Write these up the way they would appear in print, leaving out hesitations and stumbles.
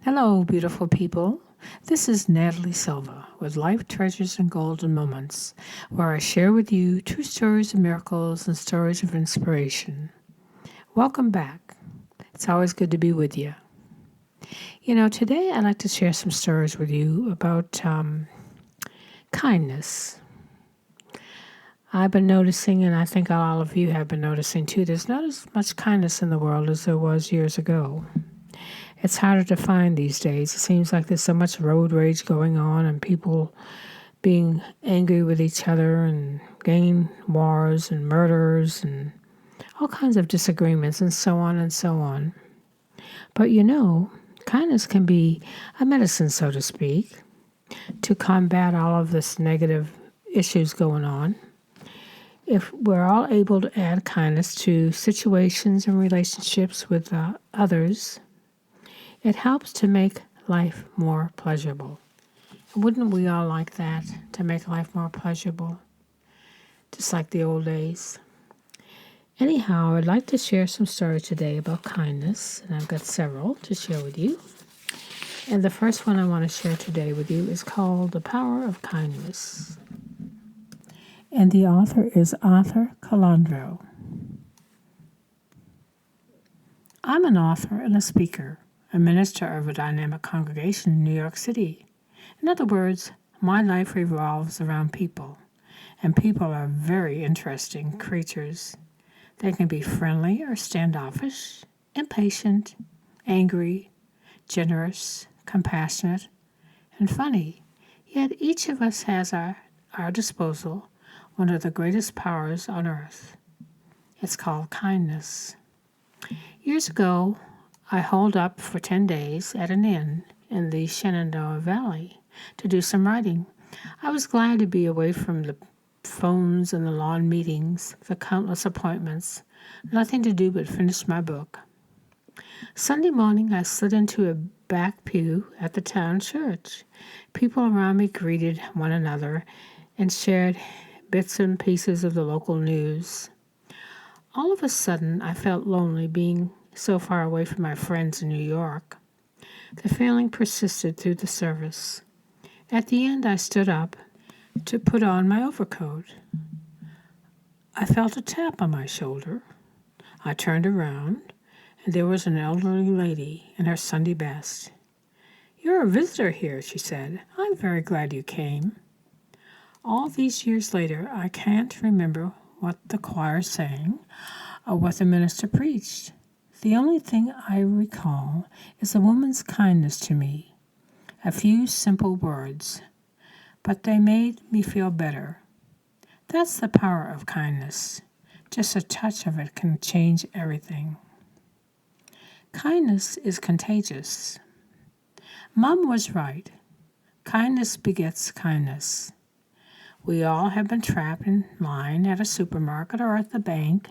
Hello, beautiful people. This is Natalie Silva with Life Treasures and Golden Moments, where I share with you true stories of miracles and stories of inspiration. Welcome back. It's always good to be with you. Today I'd like to share some stories with you about kindness. I've been noticing, and I think all of you have been noticing too, there's not as much kindness in the world as there was years ago. It's harder to find these days. It seems like there's so much road rage going on and people being angry with each other and gang wars and murders and all kinds of disagreements and so on and so on. But kindness can be a medicine, so to speak, to combat all of this negative issues going on. If we're all able to add kindness to situations and relationships with others, it helps to make life more pleasurable. Wouldn't we all like that, to make life more pleasurable? Just like the old days. Anyhow, I'd like to share some stories today about kindness, and I've got several to share with you. And the first one I want to share today with you is called The Power of Kindness. And the author is Arthur Calandro. I'm an author and a speaker, a minister of a dynamic congregation in New York City. In other words, my life revolves around people, and people are very interesting creatures. They can be friendly or standoffish, impatient, angry, generous, compassionate, and funny. Yet each of us has at our disposal one of the greatest powers on earth. It's called kindness. Years ago, I holed up for 10 days at an inn in the Shenandoah Valley to do some writing. I was glad to be away from the phones and the lawn meetings, the countless appointments, nothing to do but finish my book. Sunday morning, I slid into a back pew at the town church. People around me greeted one another and shared bits and pieces of the local news. All of a sudden, I felt lonely being so far away from my friends in New York. The feeling persisted through the service. At the end, I stood up to put on my overcoat. I felt a tap on my shoulder. I turned around, and there was an elderly lady in her Sunday best. "You're a visitor here," she said. "I'm very glad you came." All these years later, I can't remember what the choir sang or what the minister preached. The only thing I recall is a woman's kindness to me. A few simple words, but they made me feel better. That's the power of kindness. Just a touch of it can change everything. Kindness is contagious. Mom was right. Kindness begets kindness. We all have been trapped in line at a supermarket or at the bank.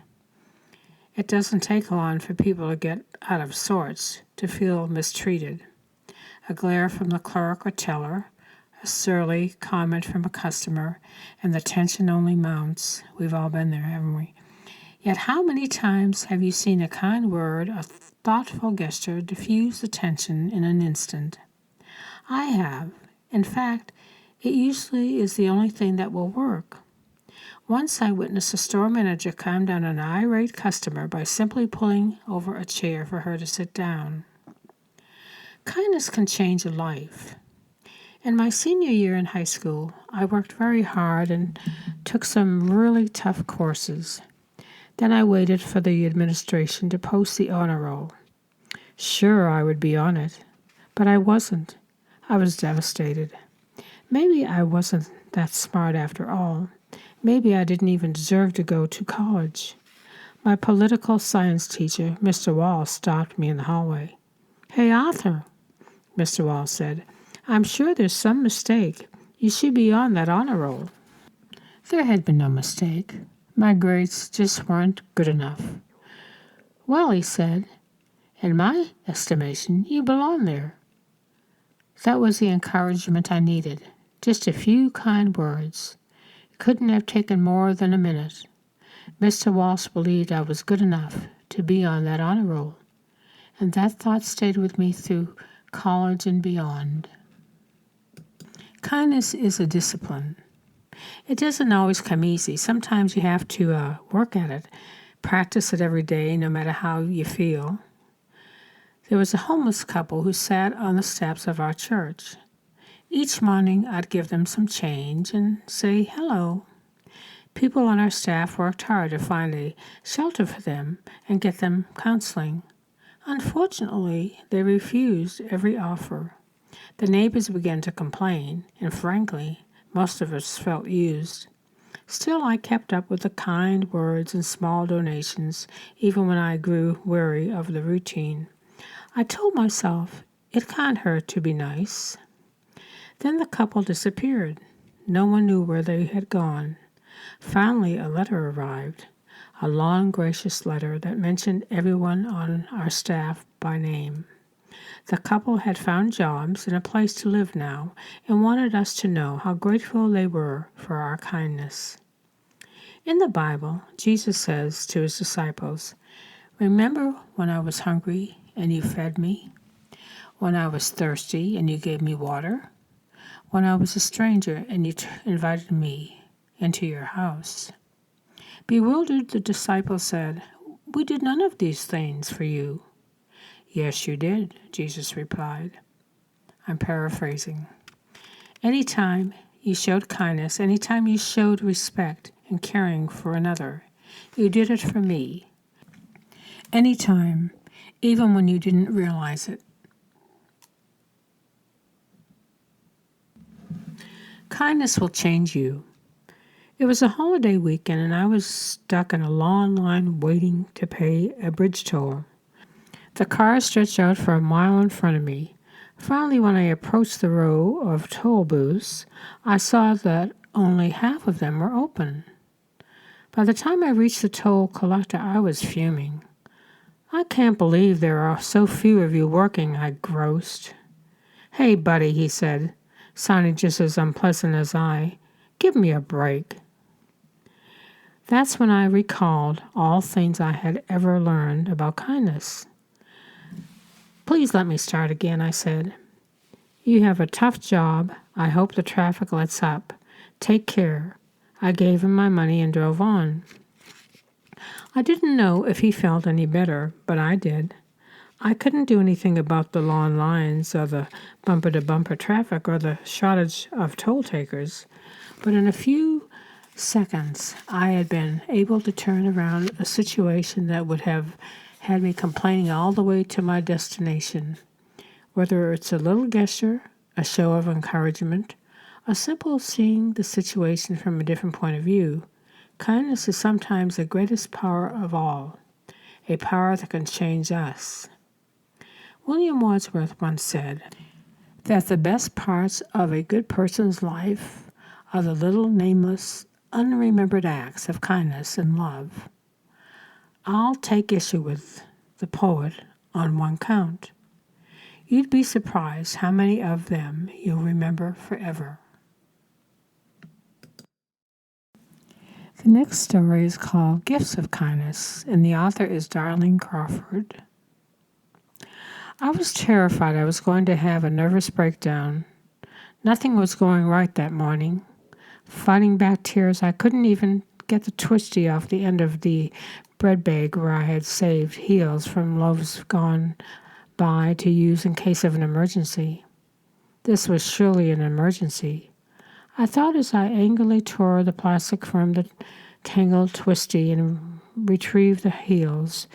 It doesn't take long for people to get out of sorts, to feel mistreated. A glare from the clerk or teller, a surly comment from a customer, and the tension only mounts. We've all been there, haven't we? Yet how many times have you seen a kind word, a thoughtful gesture diffuse the tension in an instant? I have. In fact, it usually is the only thing that will work. Once I witnessed a store manager calm down an irate customer by simply pulling over a chair for her to sit down. Kindness can change a life. In my senior year in high school, I worked very hard and took some really tough courses. Then I waited for the administration to post the honor roll. Sure, I would be on it, but I wasn't. I was devastated. Maybe I wasn't that smart after all. Maybe I didn't even deserve to go to college. My political science teacher, Mr. Wall, stopped me in the hallway. "Hey, Arthur," Mr. Wall said, "I'm sure there's some mistake. You should be on that honor roll." There had been no mistake. My grades just weren't good enough. "Well," he said, "in my estimation, you belong there." That was the encouragement I needed. Just a few kind words. It couldn't have taken more than a minute. Mr. Walsh believed I was good enough to be on that honor roll, and that thought stayed with me through college and beyond. Kindness is a discipline. It doesn't always come easy. Sometimes you have to work at it, practice it every day, no matter how you feel. There was a homeless couple who sat on the steps of our church. Each morning, I'd give them some change and say hello. People on our staff worked hard to find a shelter for them and get them counseling. Unfortunately, they refused every offer. The neighbors began to complain, and frankly, most of us felt used. Still, I kept up with the kind words and small donations, even when I grew weary of the routine. I told myself, it can't hurt to be nice. Then the couple disappeared. No one knew where they had gone. Finally, a letter arrived, a long, gracious letter that mentioned everyone on our staff by name. The couple had found jobs and a place to live now and wanted us to know how grateful they were for our kindness. In the Bible, Jesus says to his disciples, "Remember when I was hungry and you fed me? When I was thirsty and you gave me water? When I was a stranger and you invited me into your house?" Bewildered, the disciples said, "We did none of these things for you." "Yes, you did," Jesus replied. I'm paraphrasing. Anytime you showed kindness, anytime you showed respect and caring for another, you did it for me. Anytime, even when you didn't realize it. Kindness will change you. It was a holiday weekend and I was stuck in a long line waiting to pay a bridge toll. The car stretched out for a mile in front of me. Finally, when I approached the row of toll booths, I saw that only half of them were open. By the time I reached the toll collector, I was fuming. "I can't believe there are so few of you working," I groused. "Hey, buddy," he said, sounding just as unpleasant as I. "Give me a break." That's when I recalled all things I had ever learned about kindness. "Please let me start again," I said. "You have a tough job. I hope the traffic lets up. Take care." I gave him my money and drove on. I didn't know if he felt any better, but I did. I couldn't do anything about the long lines or the bumper-to-bumper traffic or the shortage of toll takers, but in a few seconds I had been able to turn around a situation that would have had me complaining all the way to my destination. Whether it's a little gesture, a show of encouragement, a simple seeing the situation from a different point of view, kindness is sometimes the greatest power of all, a power that can change us. William Wordsworth once said that the best parts of a good person's life are the little nameless, unremembered acts of kindness and love. I'll take issue with the poet on one count. You'd be surprised how many of them you'll remember forever. The next story is called Gifts of Kindness, and the author is Darlene Crawford. I was terrified I was going to have a nervous breakdown. Nothing was going right that morning. Fighting back tears, I couldn't even get the twisty off the end of the bread bag where I had saved heels from loaves gone by to use in case of an emergency. This was surely an emergency. I thought as I angrily tore the plastic from the tangled twisty and retrieved the heels.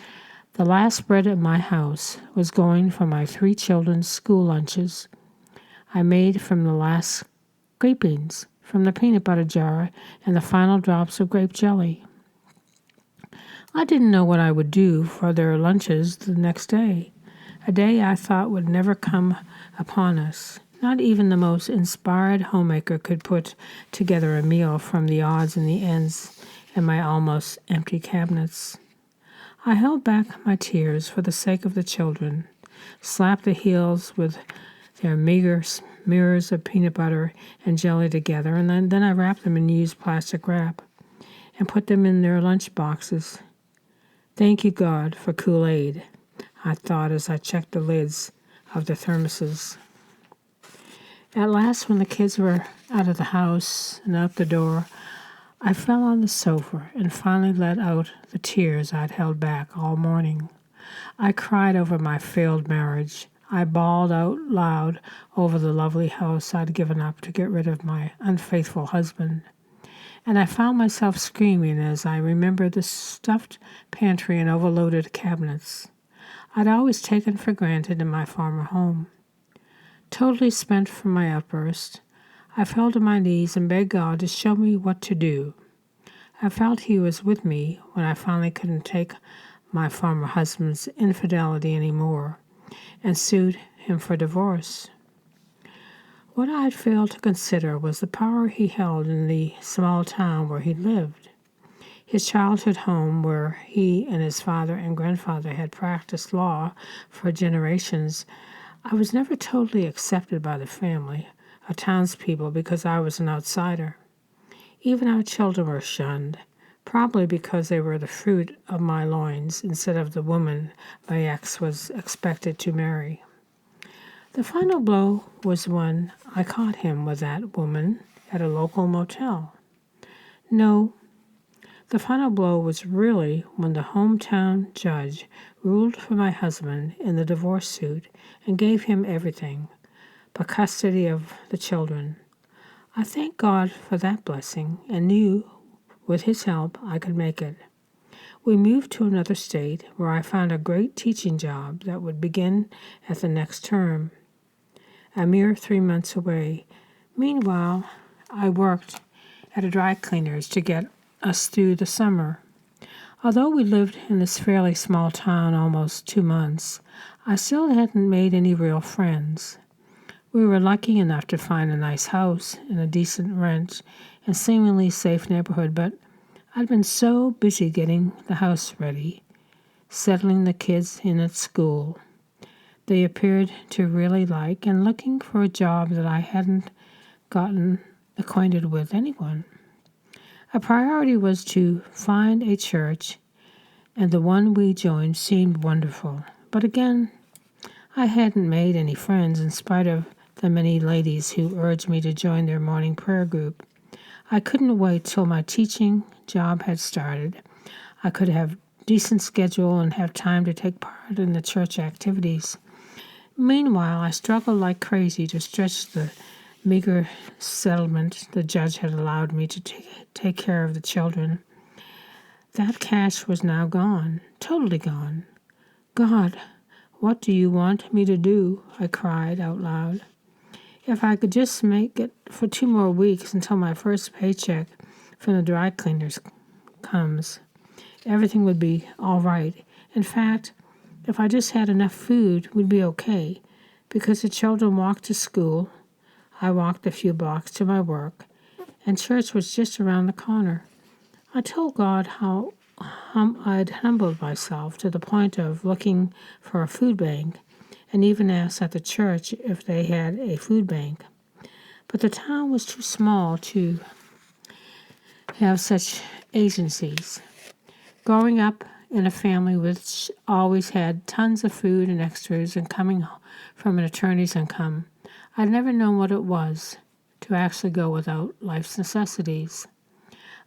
The last bread at my house was going for my 3 children's school lunches. I made from the last scrapings from the peanut butter jar and the final drops of grape jelly. I didn't know what I would do for their lunches the next day, a day I thought would never come upon us. Not even the most inspired homemaker could put together a meal from the odds and the ends in my almost empty cabinets. I held back my tears for the sake of the children, slapped the heels with their meager smears of peanut butter and jelly together, and then I wrapped them in used plastic wrap and put them in their lunch boxes. Thank you, God, for Kool-Aid, I thought as I checked the lids of the thermoses. At last, when the kids were out of the house and out the door, I fell on the sofa and finally let out the tears I'd held back all morning. I cried over my failed marriage. I bawled out loud over the lovely house I'd given up to get rid of my unfaithful husband. And I found myself screaming as I remembered the stuffed pantry and overloaded cabinets I'd always taken for granted in my former home. Totally spent from my outburst, I fell to my knees and begged God to show me what to do. I felt He was with me when I finally couldn't take my former husband's infidelity anymore and sued him for divorce. What I had failed to consider was the power he held in the small town where he lived. His childhood home, where he and his father and grandfather had practiced law for generations. I was never totally accepted by the family of townspeople because I was an outsider. Even our children were shunned, probably because they were the fruit of my loins instead of the woman my ex was expected to marry. The final blow was when I caught him with that woman at a local motel. No, the final blow was really when the hometown judge ruled for my husband in the divorce suit and gave him everything but custody of the children. I thanked God for that blessing and knew with His help I could make it. We moved to another state where I found a great teaching job that would begin at the next term, a mere 3 months away. Meanwhile, I worked at a dry cleaner's to get us through the summer. Although we lived in this fairly small town almost 2 months, I still hadn't made any real friends. We were lucky enough to find a nice house in a decent rent and seemingly safe neighborhood, but I'd been so busy getting the house ready, settling the kids in at school. They appeared to really like and looking for a job that I hadn't gotten acquainted with anyone. A priority was to find a church, and the one we joined seemed wonderful. But again, I hadn't made any friends in spite of the many ladies who urged me to join their morning prayer group. I couldn't wait till my teaching job had started. I could have decent schedule and have time to take part in the church activities. Meanwhile, I struggled like crazy to stretch the meager settlement the judge had allowed me to take care of the children. That cash was now gone, totally gone. God, what do you want me to do? I cried out loud. If I could just make it for 2 more weeks until my first paycheck from the dry cleaners comes, everything would be all right. In fact, if I just had enough food, we'd be okay, because the children walked to school, I walked a few blocks to my work, and church was just around the corner. I told God how I'd humbled myself to the point of looking for a food bank, and even asked at the church if they had a food bank. But the town was too small to have such agencies. Growing up in a family which always had tons of food and extras and coming from an attorney's income, I'd never known what it was to actually go without life's necessities.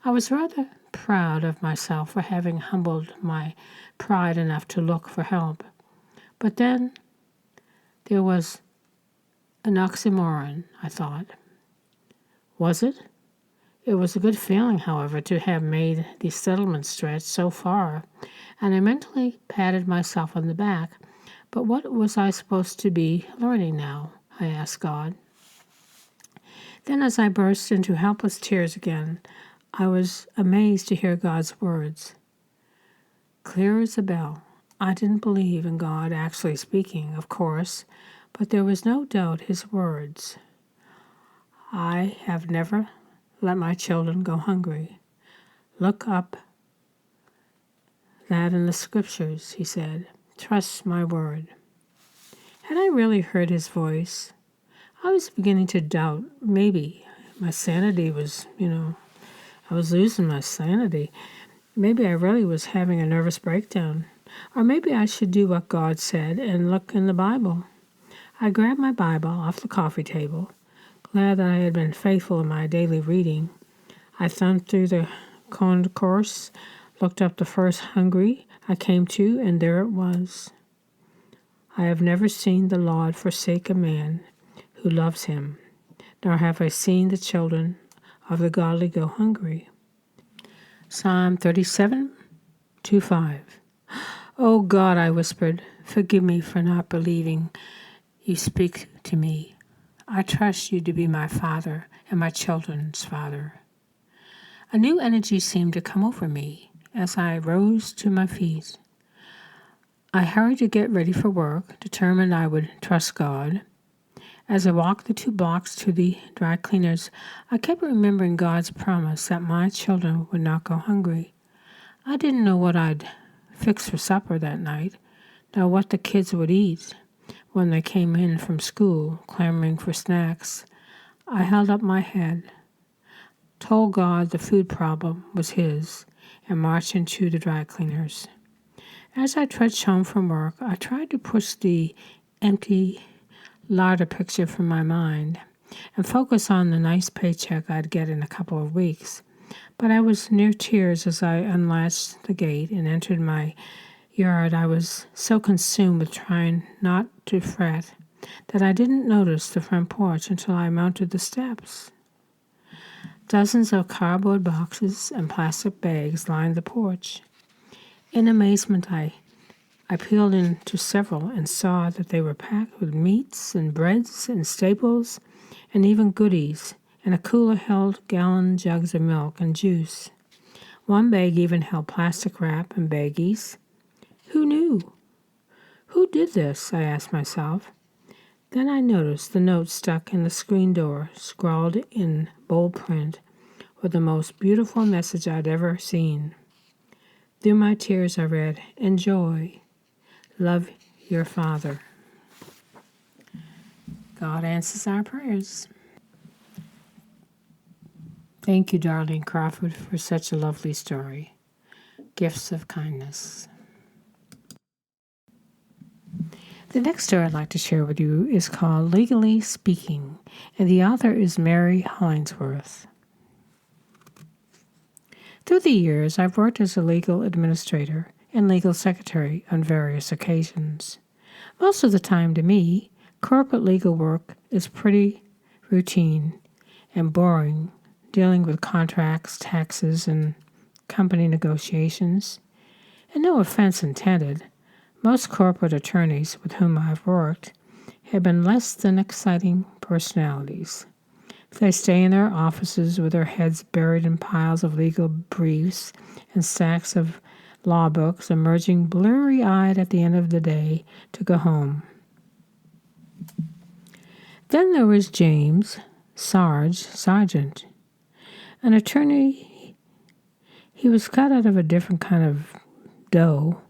I was rather proud of myself for having humbled my pride enough to look for help. But then there was an oxymoron, I thought. Was it? It was a good feeling, however, to have made the settlement stretch so far, and I mentally patted myself on the back. But what was I supposed to be learning now? I asked God. Then as I burst into helpless tears again, I was amazed to hear God's words. Clear as a bell. I didn't believe in God actually speaking, of course, but there was no doubt His words. I have never let my children go hungry. Look up that in the scriptures, He said. Trust my word. Had I really heard His voice? I was beginning to doubt. Maybe my sanity was, I was losing my sanity. Maybe I really was having a nervous breakdown. Or maybe I should do what God said and look in the Bible. I grabbed my Bible off the coffee table, glad that I had been faithful in my daily reading. I thumbed through the concourse, looked up the first hungry I came to, and there it was. I have never seen the Lord forsake a man who loves him, nor have I seen the children of the godly go hungry. Psalm 37:2-5. Oh God, I whispered, forgive me for not believing you speak to me. I trust you to be my Father and my children's Father. A new energy seemed to come over me as I rose to my feet. I hurried to get ready for work, determined I would trust God. As I walked the 2 blocks to the dry cleaners, I kept remembering God's promise that my children would not go hungry. I didn't know what I'd fix for supper that night, nor what the kids would eat when they came in from school, clamoring for snacks. I held up my head, told God the food problem was his, and marched into the dry cleaners. As I trudged home from work, I tried to push the empty larder picture from my mind and focus on the nice paycheck I'd get in a couple of weeks. But I was near tears as I unlatched the gate and entered my yard. I was so consumed with trying not to fret that I didn't notice the front porch until I mounted the steps. Dozens of cardboard boxes and plastic bags lined the porch. In amazement, I peeled into several and saw that they were packed with meats and breads and staples and even goodies, and a cooler held gallon jugs of milk and juice. One bag even held plastic wrap and baggies. Who knew? Who did this? I asked myself. Then I noticed the note stuck in the screen door, scrawled in bold print, with the most beautiful message I'd ever seen. Through my tears I read, enjoy. Love your Father. God answers our prayers. Thank you, Darlene Crawford, for such a lovely story. Gifts of kindness. The next story I'd like to share with you is called Legally Speaking, and the author is Mary Hollingsworth. Through the years, I've worked as a legal administrator and legal secretary on various occasions. Most of the time, to me, corporate legal work is pretty routine and boring, dealing with contracts, taxes, and company negotiations. And no offense intended, most corporate attorneys with whom I've worked have been less than exciting personalities. They stay in their offices with their heads buried in piles of legal briefs and stacks of law books, emerging blurry-eyed at the end of the day to go home. Then there was James Sargent, an attorney. He was cut out of a different kind of dough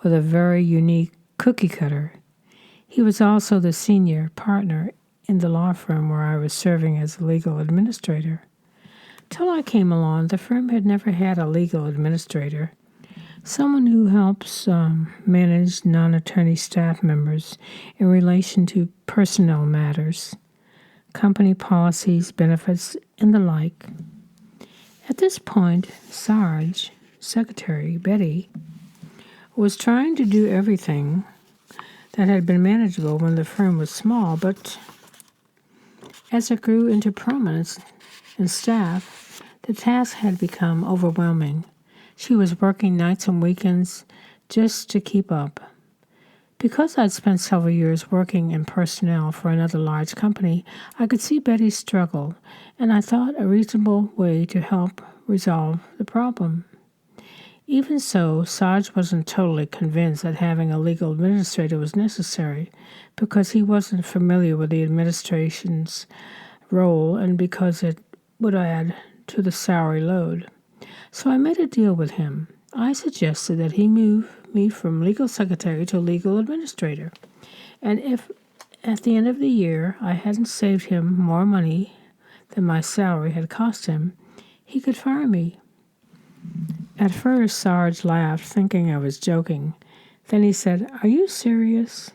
with a very unique cookie cutter. He was also the senior partner in the law firm where I was serving as a legal administrator. Till I came along, the firm had never had a legal administrator, someone who helps manage non-attorney staff members in relation to personnel matters, company policies, benefits, and the like. At this point, Sarge, Secretary Betty, was trying to do everything that had been manageable when the firm was small, but as it grew into prominence and staff, the task had become overwhelming. She was working nights and weekends just to keep up. Because I'd spent several years working in personnel for another large company, I could see Betty's struggle, and I thought a reasonable way to help resolve the problem. Even so, Sarge wasn't totally convinced that having a legal administrator was necessary because he wasn't familiar with the administration's role and because it would add to the salary load. So I made a deal with him. I suggested that he move me from legal secretary to legal administrator. And if at the end of the year I hadn't saved him more money than my salary had cost him, he could fire me. At first, Sarge laughed, thinking I was joking. Then he said, "Are you serious?"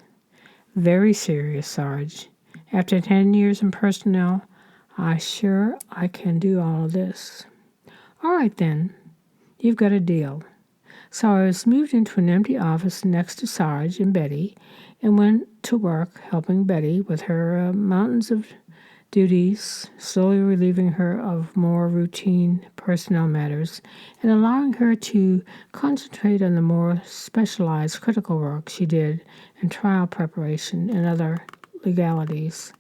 Very serious, Sarge. After 10 years in personnel, I can do all of this. All right then, you've got a deal. So I was moved into an empty office next to Sarge and Betty and went to work helping Betty with her mountains of duties, slowly relieving her of more routine personnel matters and allowing her to concentrate on the more specialized critical work she did in trial preparation and other legalities.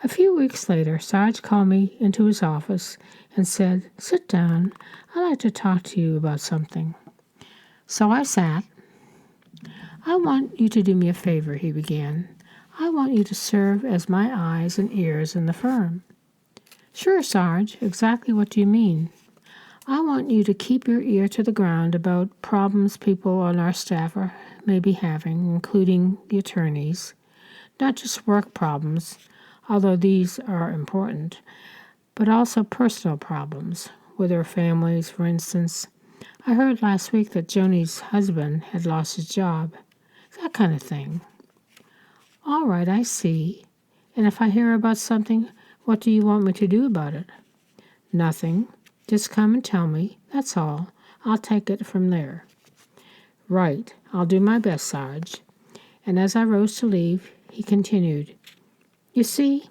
A few weeks later, Sarge called me into his office and said, "Sit down. I'd like to talk to you about something." So I sat. "I want you to do me a favor," he began. "I want you to serve as my eyes and ears in the firm." "Sure, Sarge. Exactly what do you mean?" "I want you to keep your ear to the ground about problems people on our staff may be having, including the attorneys. Not just work problems, although these are important, but also personal problems with their families, for instance. I heard last week that Joni's husband had lost his job. That kind of thing." "All right, I see. And if I hear about something, what do you want me to do about it?" "Nothing. Just come and tell me. That's all. I'll take it from there." "Right. I'll do my best, Sarge." And as I rose to leave, he continued, "You see,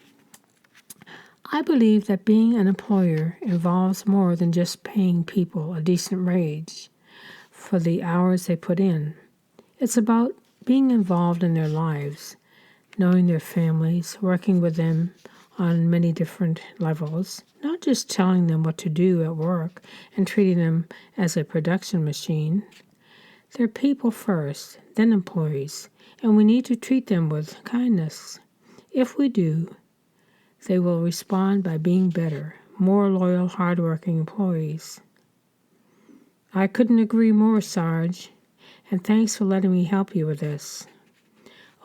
I believe that being an employer involves more than just paying people a decent wage for the hours they put in. It's about being involved in their lives, knowing their families, working with them on many different levels, not just telling them what to do at work and treating them as a production machine. They're people first, then employees, and we need to treat them with kindness. If we do, they will respond by being better, more loyal, hardworking employees." "I couldn't agree more, Sarge, and thanks for letting me help you with this."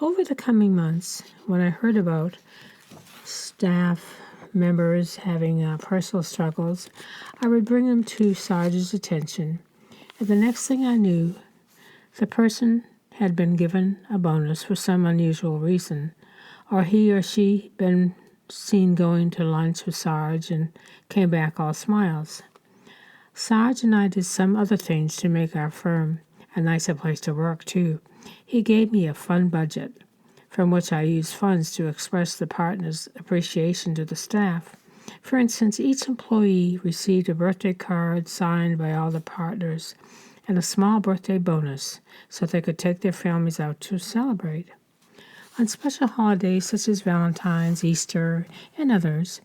Over the coming months, when I heard about staff members having personal struggles, I would bring them to Sarge's attention, and the next thing I knew, the person had been given a bonus for some unusual reason, or he or she been seen going to lunch with Sarge and came back all smiles. Sarge and I did some other things to make our firm a nicer place to work, too. He gave me a fun budget, from which I used funds to express the partners' appreciation to the staff. For instance, each employee received a birthday card signed by all the partners and a small birthday bonus so they could take their families out to celebrate. On special holidays such as Valentine's, Easter, and others,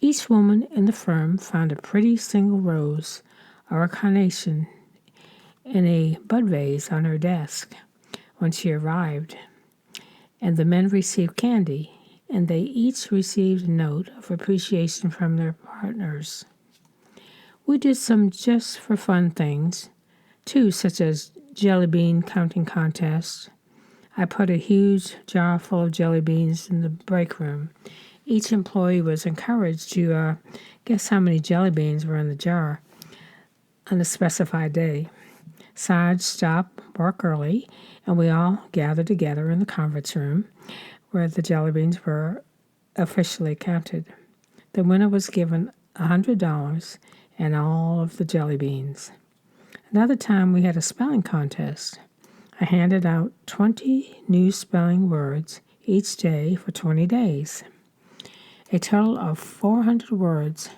each woman in the firm found a pretty single rose or a carnation in a bud vase on her desk when she arrived, and the men received candy, and they each received a note of appreciation from their partners. We did some just for fun things, too, such as jelly bean counting contests. I put a huge jar full of jelly beans in the break room. Each employee was encouraged to guess how many jelly beans were in the jar on a specified day. Sarge stopped work early, and we all gathered together in the conference room where the jelly beans were officially counted. The winner was given $100 and all of the jelly beans. Another time we had a spelling contest. I handed out 20 new spelling words each day for 20 days, a total of 400 words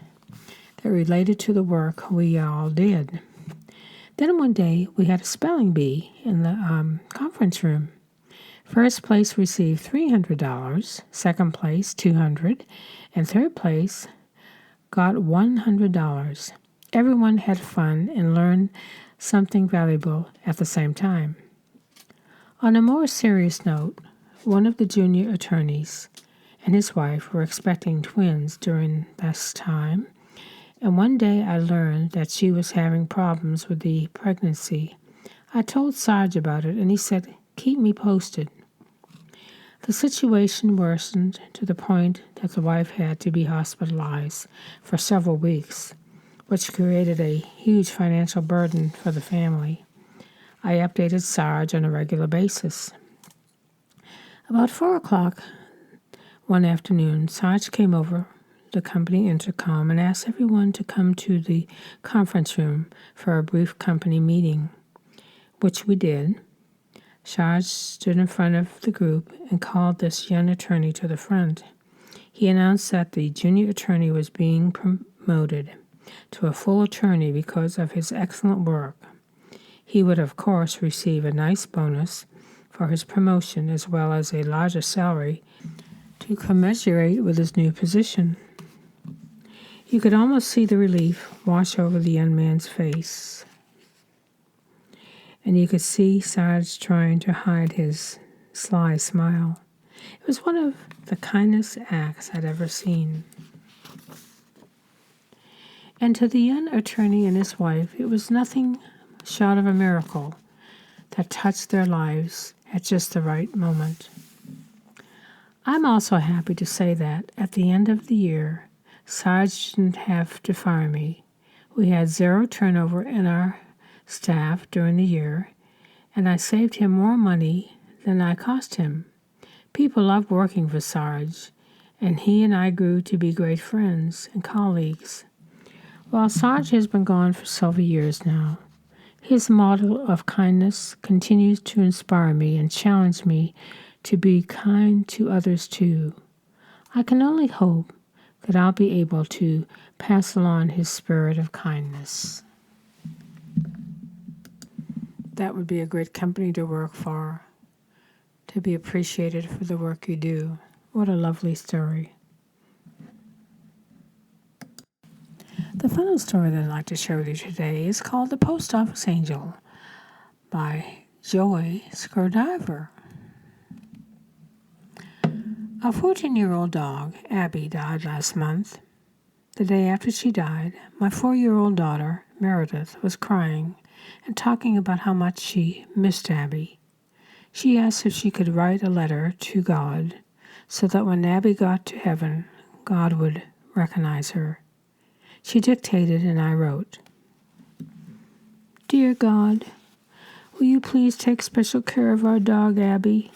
that related to the work we all did. Then one day we had a spelling bee in the conference room. First place received $300, second place $200, and third place got $100. Everyone had fun and learned something valuable at the same time. On a more serious note, one of the junior attorneys and his wife were expecting twins during this time, and one day I learned that she was having problems with the pregnancy. I told Sarge about it, and he said, "Keep me posted." The situation worsened to the point that the wife had to be hospitalized for several weeks, which created a huge financial burden for the family. I updated Sarge on a regular basis. About 4 o'clock one afternoon, Sarge came over the company intercom and asked everyone to come to the conference room for a brief company meeting, which we did. Sarge stood in front of the group and called this young attorney to the front. He announced that the junior attorney was being promoted to a full attorney because of his excellent work. He would, of course, receive a nice bonus for his promotion as well as a larger salary to commensurate with his new position. You could almost see the relief wash over the young man's face, and you could see Sarge trying to hide his sly smile. It was one of the kindest acts I'd ever seen. And to the young attorney and his wife, it was nothing short of a miracle that touched their lives at just the right moment. I'm also happy to say that at the end of the year, Sarge didn't have to fire me. We had 0 turnover in our staff during the year, and I saved him more money than I cost him. People loved working for Sarge, and he and I grew to be great friends and colleagues. While Sarge has been gone for several years now, his model of kindness continues to inspire me and challenge me to be kind to others too. I can only hope that I'll be able to pass along his spirit of kindness. That would be a great company to work for, to be appreciated for the work you do. What a lovely story. The final story that I'd like to share with you today is called The Post Office Angel by Joy Scardiver. A 14-year-old dog, Abby, died last month. The day after she died, my 4-year-old daughter, Meredith, was crying and talking about how much she missed Abby. She asked if she could write a letter to God so that when Abby got to heaven, God would recognize her. She dictated and I wrote, "Dear God, will you please take special care of our dog Abby?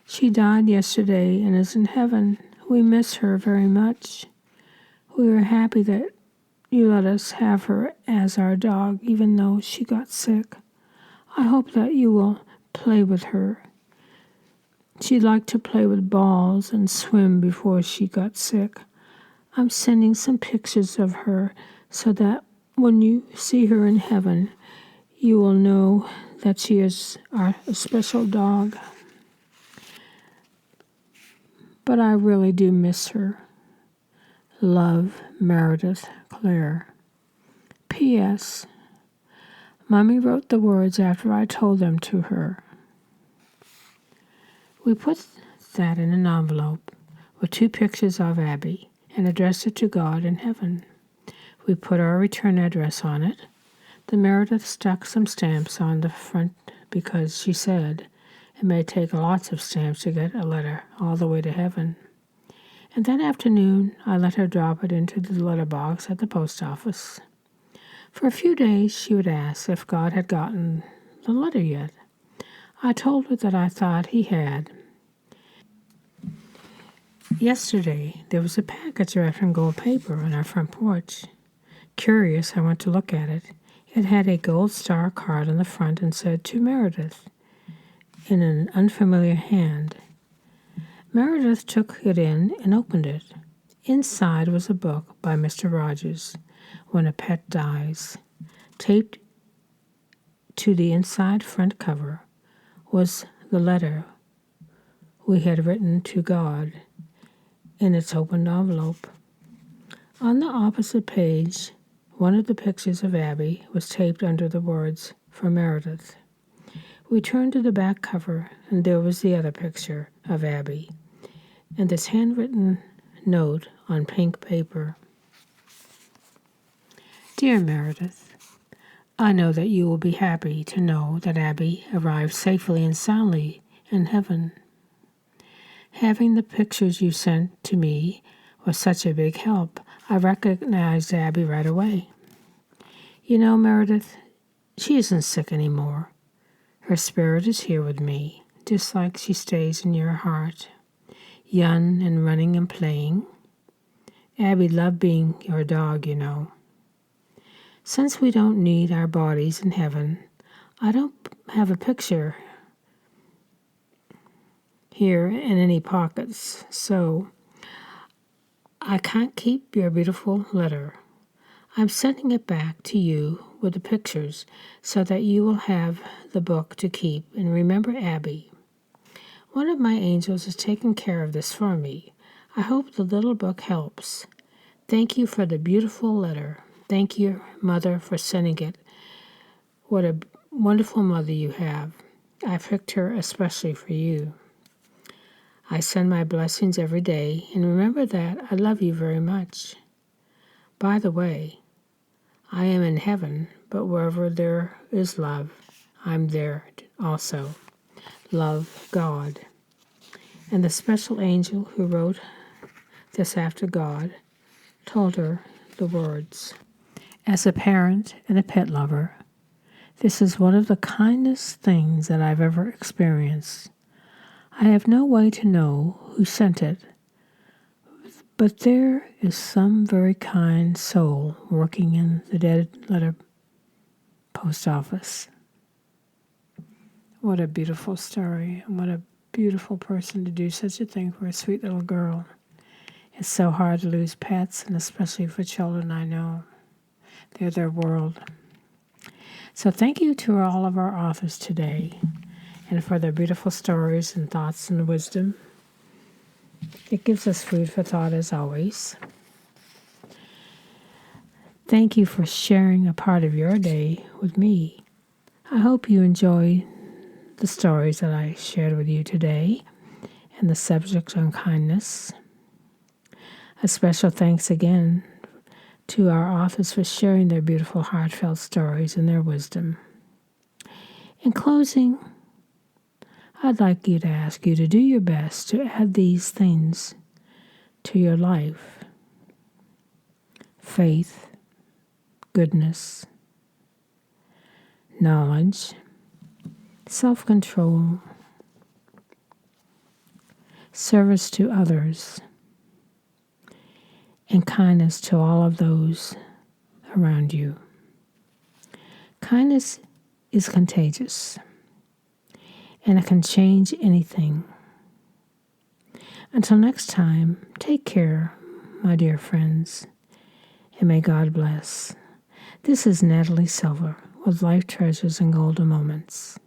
She died yesterday and is in heaven. We miss her very much. We are happy that you let us have her as our dog even though she got sick. I hope that you will play with her. She liked to play with balls and swim before she got sick. I'm sending some pictures of her so that when you see her in heaven, you will know that she is our special dog. But I really do miss her. Love, Meredith Claire. P.S. Mommy wrote the words after I told them to her." We put that in an envelope with 2 pictures of Abby and addressed it to God in heaven. We put our return address on it. The Meredith stuck some stamps on the front because she said it may take lots of stamps to get a letter all the way to heaven. And that afternoon, I let her drop it into the letterbox at the post office. For a few days, she would ask if God had gotten the letter yet. I told her that I thought he had. Yesterday, there was a package wrapped in gold paper on our front porch. Curious, I went to look at it. It had a gold star card on the front and said, "To Meredith," in an unfamiliar hand. Meredith took it in and opened it. Inside was a book by Mr. Rogers, When a Pet Dies. Taped to the inside front cover was the letter we had written to God in its opened envelope. On the opposite page, one of the pictures of Abby was taped under the words, "For Meredith." We turned to the back cover, and there was the other picture of Abby, and this handwritten note on pink paper. "Dear Meredith, I know that you will be happy to know that Abby arrived safely and soundly in heaven. Having the pictures you sent to me was such a big help. I recognized Abby right away. You know, Meredith, she isn't sick anymore. Her spirit is here with me, just like she stays in your heart, young and running and playing. Abby loved being your dog, you know. Since we don't need our bodies in heaven, I don't have a picture here in any pockets, so I can't keep your beautiful letter. I'm sending it back to you with the pictures so that you will have the book to keep. And remember Abby. One of my angels is taking care of this for me. I hope the little book helps. Thank you for the beautiful letter. Thank you, Mother, for sending it. What a wonderful mother you have. I picked her especially for you. I send my blessings every day, and remember that I love you very much. By the way, I am in heaven, but wherever there is love, I'm there also. Love, God. And the special angel who wrote this after God told her the words. As a parent and a pet lover, this is one of the kindest things that I've ever experienced. I have no way to know who sent it, but there is some very kind soul working in the dead letter post office. What a beautiful story, and what a beautiful person to do such a thing for a sweet little girl. It's so hard to lose pets, and especially for children, I know. They're their world. So thank you to all of our authors today, and for their beautiful stories and thoughts and wisdom. It gives us food for thought as always. Thank you for sharing a part of your day with me. I hope you enjoyed the stories that I shared with you today and the subject on kindness. A special thanks again to our authors for sharing their beautiful heartfelt stories and their wisdom. In closing, I'd like you to ask you to do your best to add these things to your life. Faith, goodness, knowledge, self-control, service to others, and kindness to all of those around you. Kindness is contagious, and it can change anything. Until next time, take care, my dear friends, and may God bless. This is Natalie Silver with Life Treasures and Golden Moments.